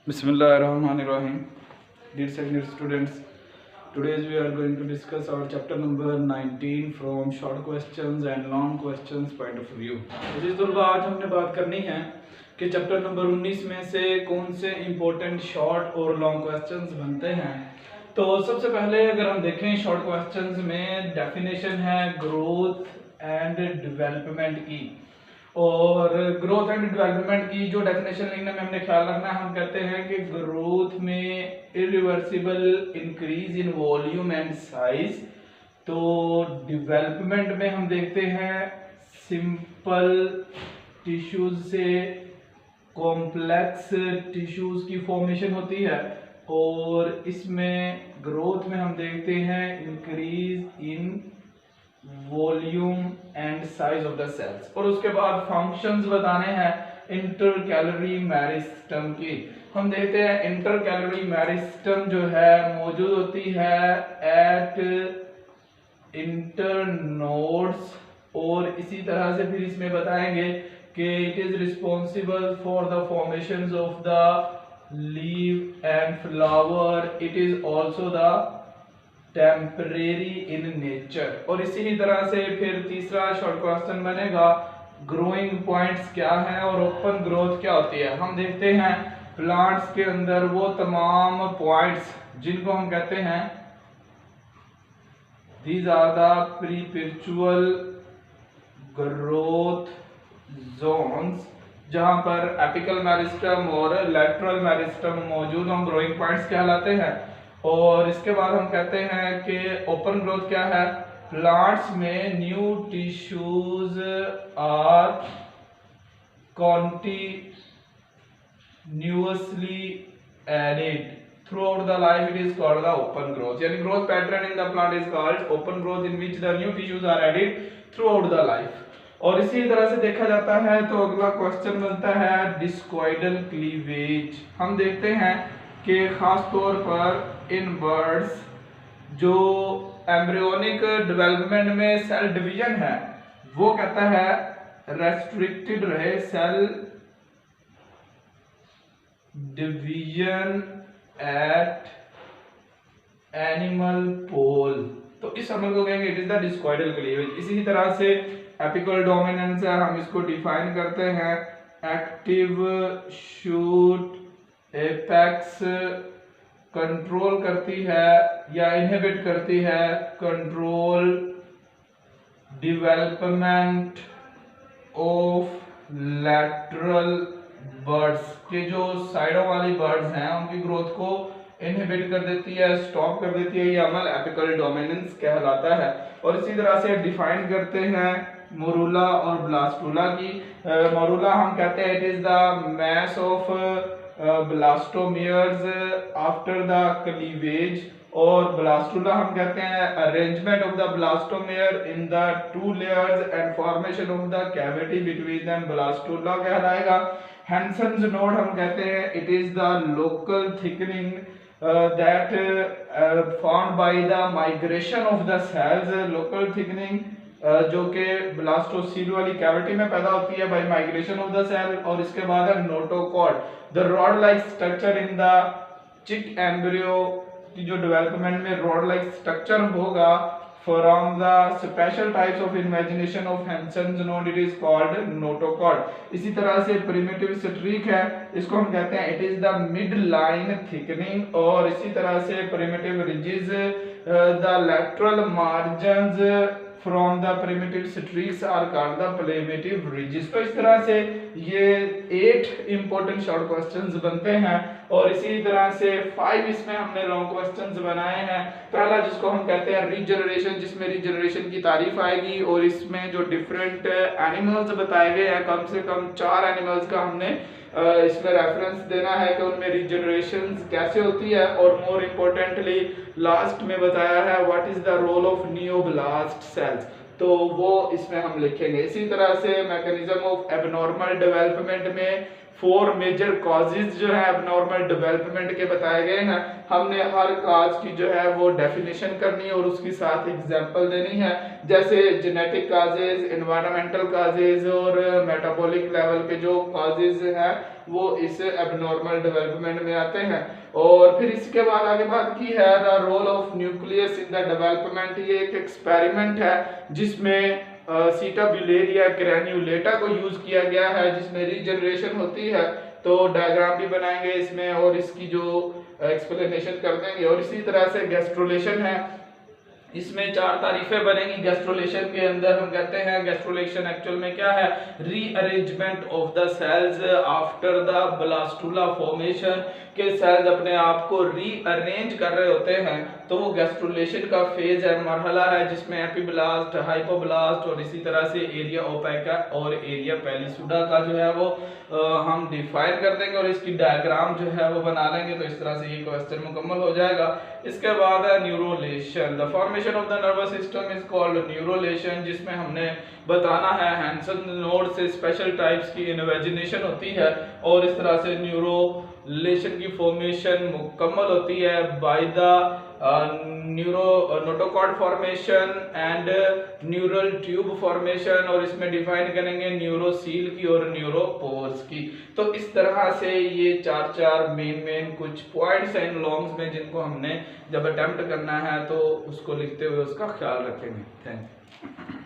Bismillahirrahmanirrahim. Dear secondary students, today we are going to discuss our chapter number 19 from short questions and long questions point of view. तो जिस तलबा आज हमने बात करनी है कि चैप्टर नंबर 19 में से कौन से इम्पोर्टेंट शॉर्ट और लॉन्ग क्वेश्चंस बनते हैं। तो सबसे पहले अगर हम देखें शॉर्ट क्वेश्चंस में डेफिनेशन है ग्रोथ एंड डेवलपमेंट की। और ग्रोथ एंड डेवलपमेंट की जो डेफिनेशन लिखने में हमने ख्याल रखना है, हम कहते हैं कि ग्रोथ में irreversible increase in volume and size. तो डेवलपमेंट में हम देखते हैं सिंपल टिश्यूज से कॉम्प्लेक्स टिश्यूज की फॉर्मेशन होती है। और इसमें ग्रोथ में हम देखते हैं increase in volume and size of the cells. और उसके बाद फंक्शंस बताने हैं इंटर कैलोरी मेरिस्टम की। हम देखते हैं इंटर कैलोरी मेरिस्टम जो है मौजूद होती है एट इंटर नोड्स। और इसी तरह से फिर इसमें बताएंगे कि it is responsible for the formation of the leave and flower. It is also the temporary in nature. और इसी तरह से फिर तीसरा शॉर्ट क्वेश्चन बनेगा ग्रोइंग पॉइंट्स क्या है और ओपन ग्रोथ क्या होती है। हम देखते हैं प्लांट्स के अंदर वो तमाम पॉइंट्स जिनको हम कहते हैं these are the perpetual growth zones, जहां पर एपिकल मेरिस्टम और लैटरल मेरिस्टम मौजूद हम ग्रोइंग पॉइंट्स कहलाते हैं। और इसके बाद हम कहते हैं कि ओपन ग्रोथ क्या है। प्लांट्स में new tissues are continuously added throughout the life. It is called the open growth. यानी growth pattern in the plant is called open growth in which the new tissues are added throughout the life. और इसी तरह से देखा जाता है तो अगला क्वेश्चन बनता है डिस्कॉइडल क्लीवेज। हम देखते हैं कि खास तौर पर इन बर्ड्स जो एम्ब्रियोनिक डेवलपमेंट में सेल डिवीजन है वो कहता है रेस्ट्रिक्टेड रहे सेल डिवीजन एट एनिमल पोल। तो इस अमल को कहेंगे it is the discoidal cleavage. इसी तरह से एपिकल डोमिनेंस है, हम इसको डिफाइन करते हैं एक्टिव शूट एपेक्स कंट्रोल करती है या इनहिबिट करती है control development of lateral birds के जो साइडों वाली बर्ड्स हैं उनकी ग्रोथ को इनहिबिट कर देती है, स्टॉप कर देती है। ये अमल एपिकल डोमिनेंस कहलाता है। और इसी तरह से डिफाइन करते हैं मोरूला और ब्लास्टुला की। मोरूला हम कहते हैं it is the mass of blastomeres after the cleavage. और ब्लास्टुला हम कहते हैं arrangement of the blastomere in the two layers and formation of the cavity between them blastula कहलाएगा। हैंसन्स नोड हम कहते हैं it is the local thickening that found by the migration of the cells। local thickening जो कि blastocoel वाली cavity में पैदा होती है by migration of the cell. और इसके बाद है notochord, the rod like structure in the chick embryo की जो डेवलपमेंट में रॉड लाइक स्ट्रक्चर होगा from the special types of imagination of Hensen's node it is called notochord. इसी तरह से प्रिमिटिव स्ट्रीक है, इसको हम कहते हैं it is the mid line thickening. और इसी तरह से primitive ridges the lateral margins from the primitive streaks are called the primitive ridges. तो इस तरह से ये 8 इंपॉर्टेंट शॉर्ट क्वेश्चंस बनते हैं। और इसी तरह से 5 इसमें हमने लॉन्ग क्वेश्चंस बनाए हैं। पहला जिसको हम कहते हैं रीजनरेशन, जिसमें रीजनरेशन की तारीफ आएगी और इसमें जो डिफरेंट एनिमल्स बताए गए हैं कम से कम 4 एनिमल्स का हमने इसमें रेफरेंस देना है कि उनमें रीजनरेशन कैसे होती है। और मोर इम्पोर्टेंटली लास्ट में बताया है what is the role of neoblast cells, तो वो इसमें हम लिखेंगे। इसी तरह से मैकेनिज्म ऑफ एबनॉर्मल डेवलपमेंट में 4 मेजर कॉजेज जो है एबनॉर्मल डेवलपमेंट के बताए गए हैं। हमने हर काज की जो है वो डेफिनेशन करनी है और उसके साथ एग्जांपल देनी है, जैसे जेनेटिक काजेज, एनवायरमेंटल काजेज और मेटाबॉलिक लेवल के जो काजेज हैं वो इस एबनॉर्मल डेवलपमेंट में आते हैं। और फिर इसके बाद आगे बात की है the role of nucleus in the development. ये एक एक्सपेरिमेंट है जिसमें सीटाब्यूलेरिया ग्रैन्युलेटा को यूज किया गया है, जिसमें रीजनरेशन होती है। तो डायग्राम भी बनाएंगे इसमें और इसकी जो एक्सप्लेनेशन कर देंगे। और इसी तरह से गैस्ट्रोलेशन है, इसमें 4 तारीफें बनेंगी। गैस्ट्रोलेशन के अंदर हम कहते हैं गैस्ट्रोलेशन एक्चुअल में क्या है, rearrangement of the cells after the blastula formation, के सेल्स अपने आप को रीअरेंज कर रहे होते हैं। तो वो गैस्ट्रोलेशन का फेज है, मरहला है, जिसमें एपिब्लास्ट, हाइपोब्लास्ट और इसी तरह से एरिया ओपेका और एरिया पेलिसुडा का जो है वो हम डिफाइन कर देंगे और इसकी डायग्राम जो है वो बना लेंगे। तो इस तरह से ये क्वेश्चन मुकम्मल हो जाएगा। इसके बाद है neurulation. The formation of the nervous system is called neurulation, जिसमें हमने बताना है हैंसन नोड से स्पेशल टाइप्स की इन्वेजिनेशन होती है और इस तरह से न्यूरोलेशन की फॉर्मेशन मुकम्मल होती है by the notochord formation and neural tube formation. और इसमें डिफाइन करेंगे न्यूरोसील की और न्यूरोपोर्स की। तो इस तरह से ये 4 मेन कुछ पॉइंट्स हैं इन लॉन्ग्स में, जिनको हमने जब अटेम्प्ट करना है तो उसको लिखते हुए उसका ख्याल रखेंगे। Thank you.